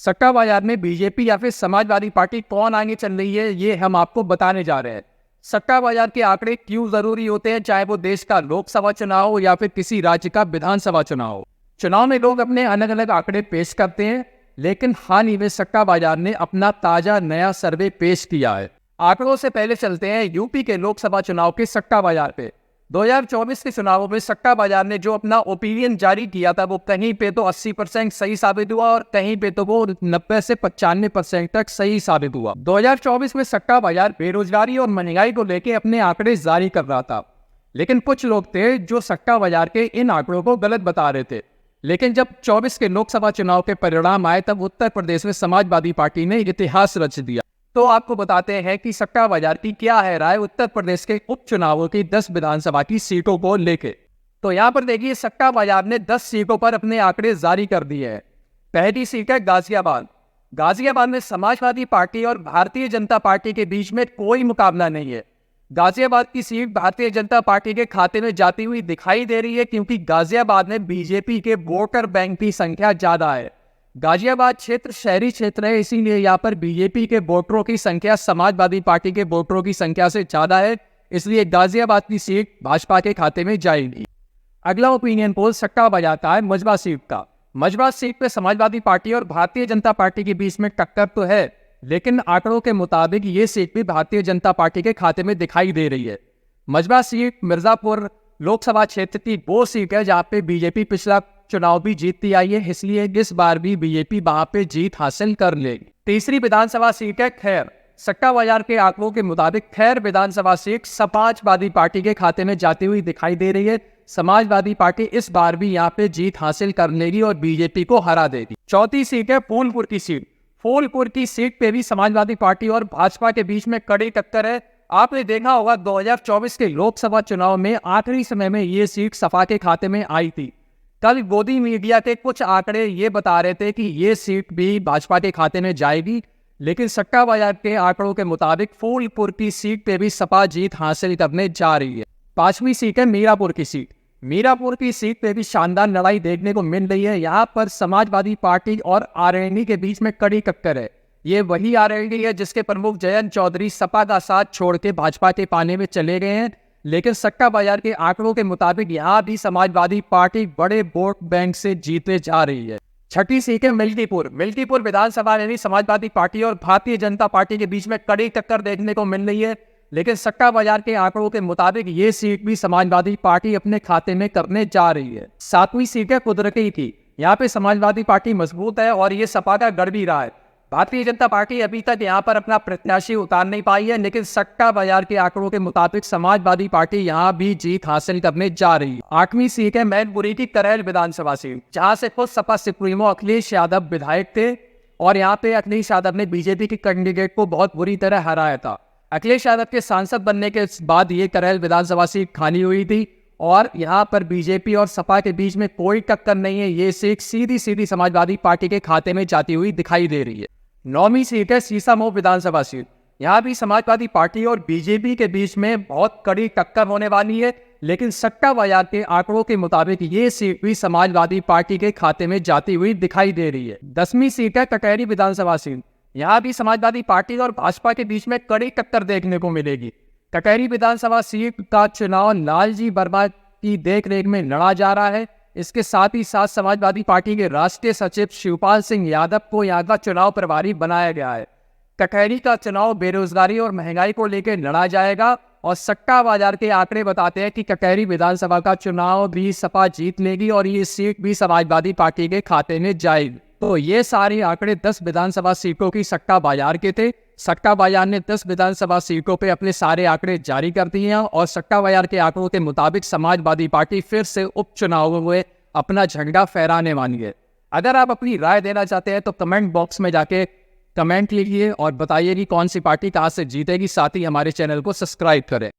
सट्टा बाजार में बीजेपी या फिर समाजवादी पार्टी कौन आगे चल रही है, ये हम आपको बताने जा रहे हैं। सट्टा बाजार के आंकड़े क्यों जरूरी होते हैं, चाहे वो देश का लोकसभा चुनाव हो या फिर किसी राज्य का विधानसभा चुनाव हो। चुनाव में लोग अपने अलग अलग आंकड़े पेश करते हैं, लेकिन हाल ही में सट्टा बाजार ने अपना ताजा नया सर्वे पेश किया है। आंकड़ों से पहले चलते हैं यूपी के लोकसभा चुनाव के सट्टा बाजार पे। 2024 के चुनावों में सट्टा बाजार ने जो अपना ओपिनियन जारी किया था, वो कहीं पे तो 80% सही साबित हुआ और कहीं पे तो वो 90 से 95% तक सही साबित हुआ। 2024 में सट्टा बाजार बेरोजगारी और महंगाई को लेकर अपने आंकड़े जारी कर रहा था, लेकिन कुछ लोग थे जो सट्टा बाजार के इन आंकड़ों को गलत बता रहे थे। लेकिन जब 24 के लोकसभा चुनाव के परिणाम आए, तब उत्तर प्रदेश में समाजवादी पार्टी ने इतिहास रच दिया। तो आपको बताते हैं कि सट्टा बाजार की क्या है राय उत्तर प्रदेश के उपचुनावों की 10 विधानसभा की सीटों को लेकर। तो यहाँ पर देखिए, सट्टा बाजार ने 10 सीटों पर अपने आंकड़े जारी कर दिए हैं। पहली सीट है गाजियाबाद। गाजियाबाद में समाजवादी पार्टी और भारतीय जनता पार्टी के बीच में कोई मुकाबला नहीं है। गाजियाबाद की सीट भारतीय जनता पार्टी के खाते में जाती हुई दिखाई दे रही है, क्योंकि गाजियाबाद में बीजेपी के वोटर बैंक की संख्या ज्यादा है। गाजियाबाद क्षेत्र शहरी क्षेत्र है, इसीलिए यहाँ पर बीजेपी के वोटरों की संख्या समाजवादी पार्टी के वोटरों की संख्या से ज्यादा है, इसलिए गाजियाबाद की सीट भाजपा के खाते में जाएगी। अगला ओपिनियन पोल सट्टा बाजार का है मजबा सीट का। मजबा सीट पे समाजवादी पार्टी और भारतीय जनता पार्टी के बीच में टक्कर तो है, लेकिन आंकड़ों के मुताबिक ये सीट भी भारतीय जनता पार्टी के खाते में दिखाई दे रही है। मजबा सीट मिर्जापुर लोकसभा क्षेत्र की वो सीट है जहाँ पे बीजेपी पिछला चुनाव भी जीतती आई है, इसलिए इस बार भी बीजेपी वहां पे जीत हासिल कर लेगी। तीसरी विधानसभा सीट है खैर। सट्टा बाजार के आंकड़ों के मुताबिक खैर विधानसभा सीट समाजवादी पार्टी के खाते में जाती हुई दिखाई दे रही है। समाजवादी पार्टी इस बार भी यहाँ पे जीत हासिल कर लेगी और बीजेपी को हरा देगी। चौथी सीट है फूलपुर की सीट। फूलपुर की सीट पे भी समाजवादी पार्टी और भाजपा के बीच में कड़ी टक्कर है। आपने देखा होगा 2024 के लोकसभा चुनाव में आखिरी समय में ये सीट सपा के खाते में आई थी। कल गोदी मीडिया के कुछ आंकड़े ये बता रहे थे कि ये सीट भी भाजपा के खाते में जाएगी, लेकिन सट्टा बाजार के आंकड़ों के मुताबिक फूलपुर की सीट पे भी सपा जीत हासिल करने जा रही है। पांचवी सीट है मीरापुर की सीट। मीरापुर की सीट पे भी शानदार लड़ाई देखने को मिल रही है। यहाँ पर समाजवादी पार्टी और आरएलडी के बीच में कड़ी टक्कर है। ये वही आरएलडी है जिसके प्रमुख जयंत चौधरी सपा का साथ छोड़ के भाजपा के पाने में चले गए हैं, लेकिन सट्टा बाजार के आंकड़ों के मुताबिक यहाँ भी समाजवादी पार्टी बड़े वोट बैंक से जीतने जा रही है। छठी सीट है मिल्कीपुर। मिल्कीपुर विधानसभा में भी समाजवादी पार्टी और भारतीय जनता पार्टी के बीच में कड़ी टक्कर देखने को मिल रही है, लेकिन सट्टा बाजार के आंकड़ों के मुताबिक ये सीट भी समाजवादी पार्टी अपने खाते में करने जा रही है। सातवीं सीट है कुदरती की। यहाँ पे समाजवादी पार्टी मजबूत है और ये सपा का गढ़ भी रहा है। भारतीय जनता पार्टी अभी तक यहाँ पर अपना प्रत्याशी उतार नहीं पाई है, लेकिन सट्टा बाजार के आंकड़ों के मुताबिक समाजवादी पार्टी यहाँ भी जीत हासिल करने जा रही है। आठवीं सीट है मैनपुरी की करैल विधानसभा सीट, जहाँ से खुद सपा सुप्रीमो अखिलेश यादव विधायक थे और यहाँ पे अखिलेश यादव ने बीजेपी के कैंडिडेट को बहुत बुरी तरह हराया था। अखिलेश यादव के सांसद बनने के बाद ये करैल विधानसभा सीट खाली हुई थी और यहाँ पर बीजेपी और सपा के बीच में कोई टक्कर नहीं है। ये सीट सीधी सीधी समाजवादी पार्टी के खाते में जाती हुई दिखाई दे रही है। नौवीं सीट है सीसामऊ विधानसभा सीट। यहाँ भी समाजवादी पार्टी और बीजेपी के बीच में बहुत कड़ी टक्कर होने वाली है, लेकिन सट्टा बाजार के आंकड़ों के मुताबिक ये सीट भी समाजवादी पार्टी के खाते में जाती हुई दिखाई दे रही है। 10वीं सीट है कटहरी विधानसभा सीट। यहाँ भी समाजवादी पार्टी और भाजपा के बीच में कड़ी टक्कर देखने को मिलेगी। कटहरी विधानसभा सीट का चुनाव लालजी वर्मा की देखरेख में लड़ा जा रहा है। इसके साथ ही साथ समाजवादी पार्टी के राष्ट्रीय सचिव शिवपाल सिंह यादव को यहाँ का चुनाव प्रभारी बनाया गया है। कटहरी का चुनाव बेरोजगारी और महंगाई को लेकर लड़ा जाएगा और सट्टा बाजार के आंकड़े बताते हैं कि कटहरी विधानसभा का चुनाव भी सपा जीत लेगी और ये सीट भी समाजवादी पार्टी के खाते में जाएगी। तो ये सारे आंकड़े 10 विधानसभा सीटों की सट्टा बाजार के थे। सट्टा बाजार ने 10 विधानसभा सीटों पे अपने सारे आंकड़े जारी कर दिए हैं और सट्टा बाजार के आंकड़ों के मुताबिक समाजवादी पार्टी फिर से उपचुनाव में अपना झंडा फहराने वाली है। अगर आप अपनी राय देना चाहते हैं तो कमेंट बॉक्स में जाके कमेंट लिखिए और बताइए कि कौन सी पार्टी कहाँ से जीतेगी। साथ ही हमारे चैनल को सब्सक्राइब करें।